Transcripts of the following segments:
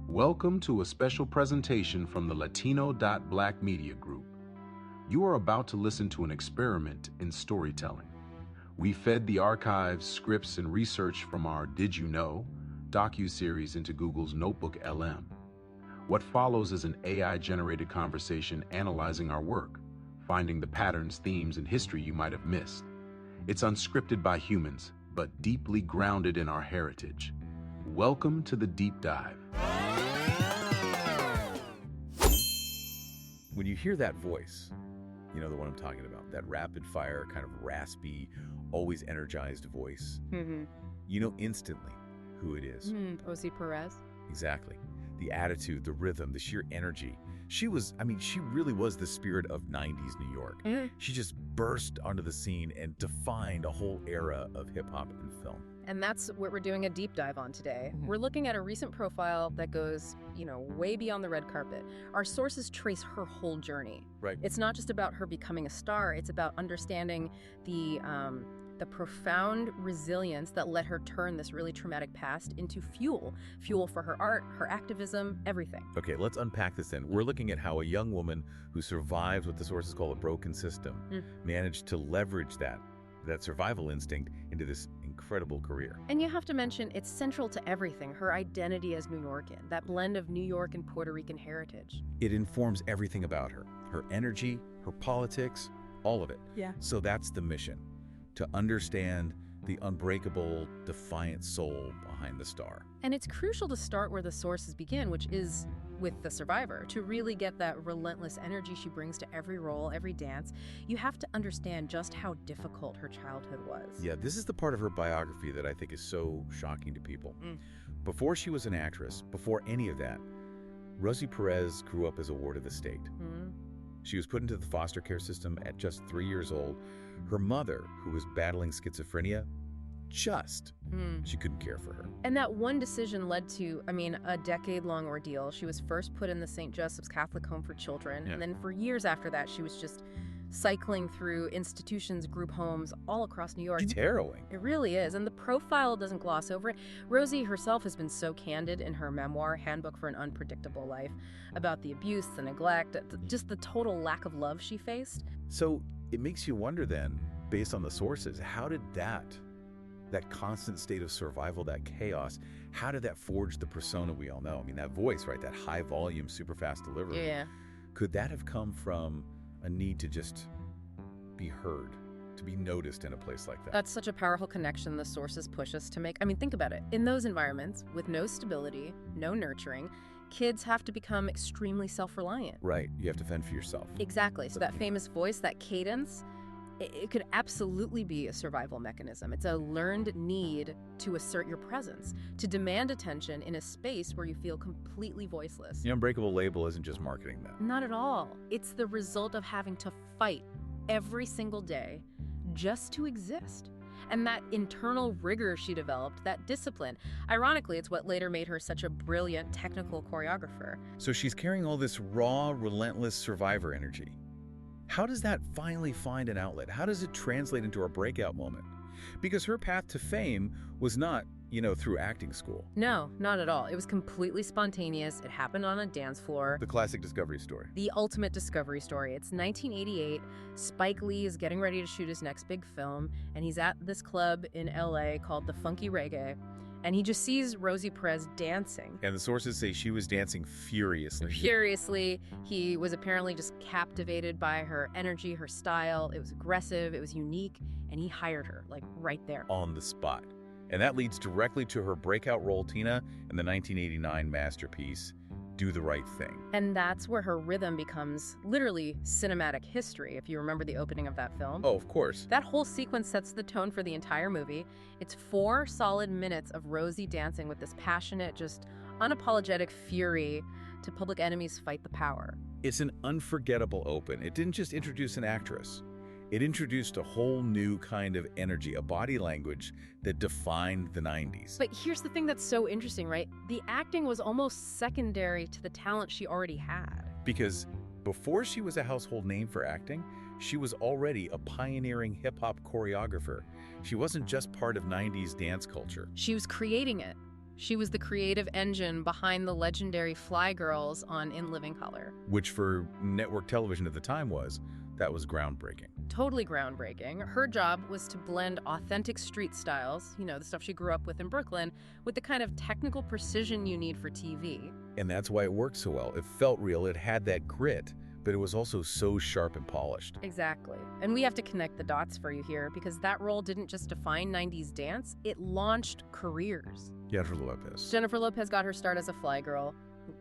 Welcome to a special presentation from the Latino.BlackMedia group. You are about to listen to an experiment in storytelling. We fed the archives, scripts, and research from our Did You Know docuseries into Google's Notebook LM. What follows is an AI-generated conversation analyzing our work, finding the patterns, themes, and history you might have missed. It's unscripted by humans, but deeply grounded in our heritage. Welcome to the deep dive. When you hear that voice, you know the one I'm talking about, that rapid fire, kind of raspy, always energized voice, you know instantly who it is. Rosie Perez. Exactly. The attitude, the rhythm, the sheer energy. She really was the spirit of 90s New York. She just burst onto the scene and defined a whole era of hip hop and film. And that's what we're doing a deep dive on today. We're looking at a recent profile that goes, way beyond the red carpet. Our sources trace her whole journey. Right. It's not just about her becoming a star. It's about understanding the profound resilience that let her turn this really traumatic past into fuel for her art, her activism, everything. Okay, let's unpack this then. We're looking at how a young woman who survives what the sources call a broken system managed to leverage that survival instinct into this incredible career. And you have to mention, it's central to everything, her identity as Nuyorican, that blend of New York and Puerto Rican heritage. It informs everything about her energy, her politics, all of it. Yeah. So that's the mission, to understand the unbreakable, defiant soul behind the star. And it's crucial to start where the sources begin, which is with the survivor. To really get that relentless energy she brings to every role, every dance, you have to understand just how difficult her childhood was. Yeah, this is the part of her biography that I think is so shocking to people. Before she was an actress, before any of that, Rosie Perez grew up as a ward of the state. She was put into the foster care system at just 3 years old. Her mother, who was battling schizophrenia, she couldn't care for her. And that one decision led to, a decade-long ordeal. She was first put in the St. Joseph's Catholic Home for Children, and then for years after that, she was just cycling through institutions, group homes all across New York. It's harrowing. It really is, and the profile doesn't gloss over it. Rosie herself has been so candid in her memoir, Handbook for an Unpredictable Life, about the abuse, the neglect, just the total lack of love she faced. So it makes you wonder then, based on the sources, how did that constant state of survival, that chaos, how did that forge the persona we all know? That voice, right? That high volume, super fast delivery. Yeah. Could that have come from a need to just be heard, to be noticed in a place like that? That's such a powerful connection the sources push us to make. Think about it. In those environments, with no stability, no nurturing, kids have to become extremely self-reliant. Right. You have to fend for yourself. Exactly. So that famous voice, that cadence, it could absolutely be a survival mechanism. It's a learned need to assert your presence, to demand attention in a space where you feel completely voiceless. The Unbreakable label isn't just marketing that. Not at all. It's the result of having to fight every single day just to exist. And that internal rigor she developed, that discipline, ironically, it's what later made her such a brilliant technical choreographer. So she's carrying all this raw, relentless survivor energy. How does that finally find an outlet? How does it translate into a breakout moment? Because her path to fame was not, through acting school. No, not at all. It was completely spontaneous. It happened on a dance floor. The classic discovery story. The ultimate discovery story. It's 1988. Spike Lee is getting ready to shoot his next big film, and he's at this club in LA called the Funky Reggae, and he just sees Rosie Perez dancing. And the sources say she was dancing furiously. He was apparently just captivated by her energy, her style. It was aggressive, it was unique, and he hired her, right there. On the spot. And that leads directly to her breakout role, Tina, in the 1989 masterpiece, Do the Right Thing. And that's where her rhythm becomes literally cinematic history, if you remember the opening of that film. Oh, of course. That whole sequence sets the tone for the entire movie. It's 4 solid minutes of Rosie dancing with this passionate, just unapologetic fury to Public Enemy's Fight the Power. It's an unforgettable open. It didn't just introduce an actress. It introduced a whole new kind of energy, a body language that defined the 90s. But here's the thing that's so interesting, right? The acting was almost secondary to the talent she already had. Because before she was a household name for acting, she was already a pioneering hip-hop choreographer. She wasn't just part of 90s dance culture. She was creating it. She was the creative engine behind the legendary Fly Girls on In Living Color. Which for network television at the time that was groundbreaking. Totally groundbreaking. Her job was to blend authentic street styles, the stuff she grew up with in Brooklyn, with the kind of technical precision you need for TV. And that's why it worked so well. It felt real, it had that grit, but it was also so sharp and polished. Exactly. And we have to connect the dots for you here, because that role didn't just define 90s dance, it launched careers. Jennifer Lopez. Jennifer Lopez got her start as a fly girl,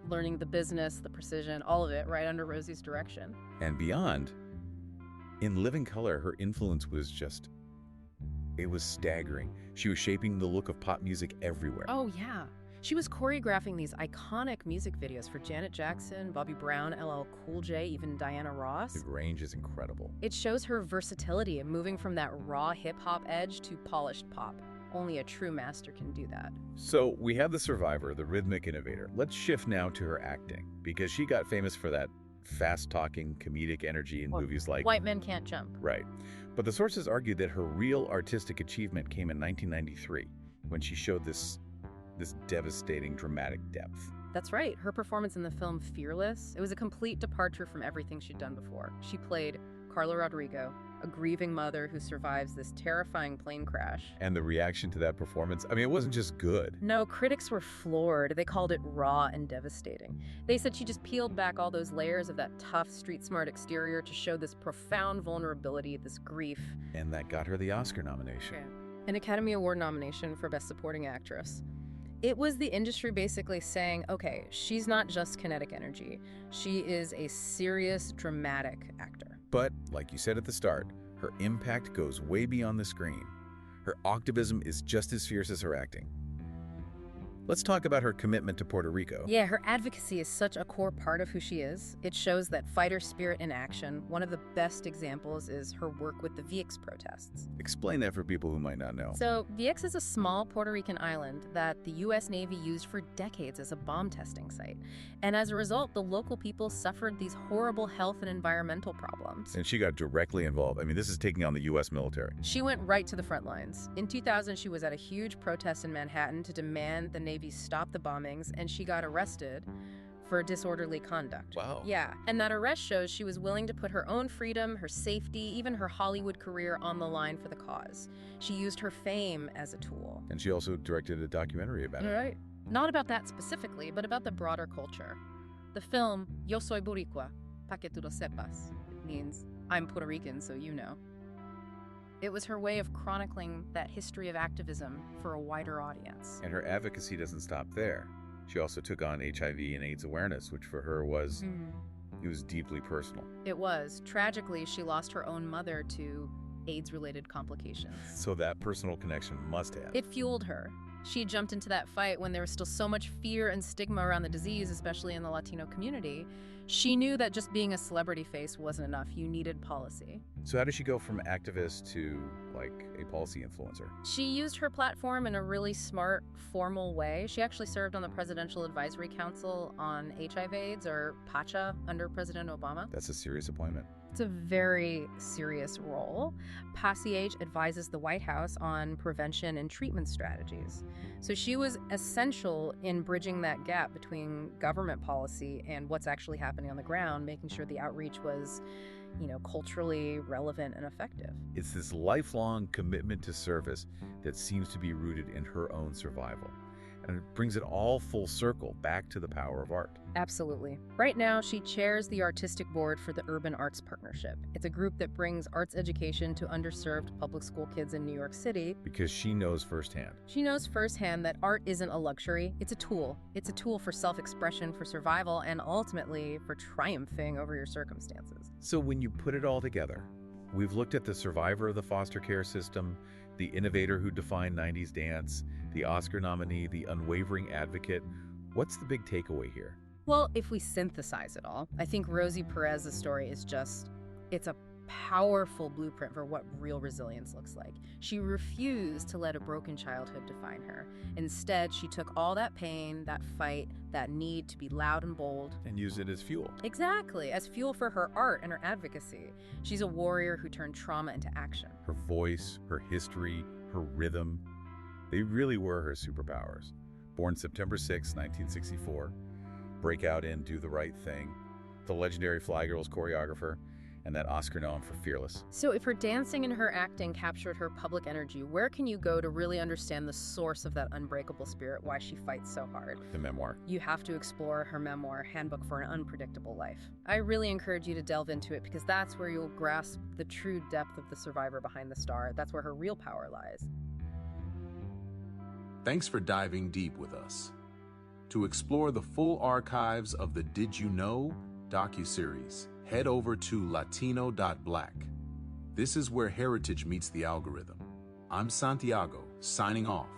learning the business, the precision, all of it right under Rosie's direction. And beyond, in Living Color, her influence was it was staggering. She was shaping the look of pop music everywhere. Oh, yeah. She was choreographing these iconic music videos for Janet Jackson, Bobby Brown, LL Cool J, even Diana Ross. The range is incredible. It shows her versatility in moving from that raw hip-hop edge to polished pop. Only a true master can do that. So we have the survivor, the rhythmic innovator. Let's shift now to her acting, because she got famous for that fast-talking, comedic energy in movies like White Men Can't Jump. Right. But the sources argue that her real artistic achievement came in 1993, when she showed this devastating, dramatic depth. That's right. Her performance in the film Fearless, it was a complete departure from everything she'd done before. She played Carla Rodrigo, a grieving mother who survives this terrifying plane crash. And the reaction to that performance, it wasn't just good. No, critics were floored. They called it raw and devastating. They said she just peeled back all those layers of that tough, street-smart exterior to show this profound vulnerability, this grief. And that got her the Oscar nomination. An Academy Award nomination for Best Supporting Actress. It was the industry basically saying, okay, she's not just kinetic energy. She is a serious, dramatic actor. But, like you said at the start, her impact goes way beyond the screen. Her activism is just as fierce as her acting. Let's talk about her commitment to Puerto Rico. Yeah, her advocacy is such a core part of who she is. It shows that fighter spirit in action. One of the best examples is her work with the VX protests. Explain that for people who might not know. So, VX is a small Puerto Rican island that the U.S. Navy used for decades as a bomb testing site. And as a result, the local people suffered these horrible health and environmental problems. And she got directly involved. This is taking on the U.S. military. She went right to the front lines. In 2000, she was at a huge protest in Manhattan to demand the Navy stop the bombings, and she got arrested for disorderly conduct. Wow. Yeah, and that arrest shows she was willing to put her own freedom, her safety, even her Hollywood career on the line for the cause. She used her fame as a tool. And she also directed a documentary about it. Right. Not about that specifically, but about the broader culture. The film, Yo Soy Boricua, pa que tú lo sepas. It means, I'm Puerto Rican, so you know. It was her way of chronicling that history of activism for a wider audience. And her advocacy doesn't stop there. She also took on HIV and AIDS awareness, which for her was, it was deeply personal. It was. Tragically, she lost her own mother to AIDS-related complications. So that personal connection must have. It fueled her. She jumped into that fight when there was still so much fear and stigma around the disease, especially in the Latino community. She knew that just being a celebrity face wasn't enough. You needed policy. So how did she go from activist to, a policy influencer? She used her platform in a really smart, formal way. She actually served on the Presidential Advisory Council on HIV/AIDS, or PACHA, under President Obama. That's a serious appointment. It's a very serious role. PACH advises the White House on prevention and treatment strategies. So she was essential in bridging that gap between government policy and what's actually happening on the ground, making sure the outreach was, culturally relevant and effective. It's this lifelong commitment to service that seems to be rooted in her own survival. And it brings it all full circle back to the power of art. Absolutely. Right now, she chairs the artistic board for the Urban Arts Partnership. It's a group that brings arts education to underserved public school kids in New York City. Because she knows firsthand. She knows firsthand that art isn't a luxury, it's a tool. It's a tool for self-expression, for survival, and ultimately for triumphing over your circumstances. So when you put it all together, we've looked at the survivor of the foster care system, the innovator who defined 90s dance, the Oscar nominee, the unwavering advocate. What's the big takeaway here? Well, if we synthesize it all, I think Rosie Perez's story is it's a powerful blueprint for what real resilience looks like. She refused to let a broken childhood define her. Instead, she took all that pain, that fight, that need to be loud and bold. And used it as fuel. Exactly, as fuel for her art and her advocacy. She's a warrior who turned trauma into action. Her voice, her history, her rhythm, they really were her superpowers. Born September 6, 1964, breakout in Do the Right Thing, the legendary Fly Girls choreographer, and that Oscar known for Fearless. So if her dancing and her acting captured her public energy, where can you go to really understand the source of that unbreakable spirit, why she fights so hard? The memoir. You have to explore her memoir, Handbook for an Unpredictable Life. I really encourage you to delve into it because that's where you'll grasp the true depth of the survivor behind the star. That's where her real power lies. Thanks for diving deep with us. To explore the full archives of the Did You Know docuseries, head over to Latino.Black. This is where heritage meets the algorithm. I'm Santiago, signing off.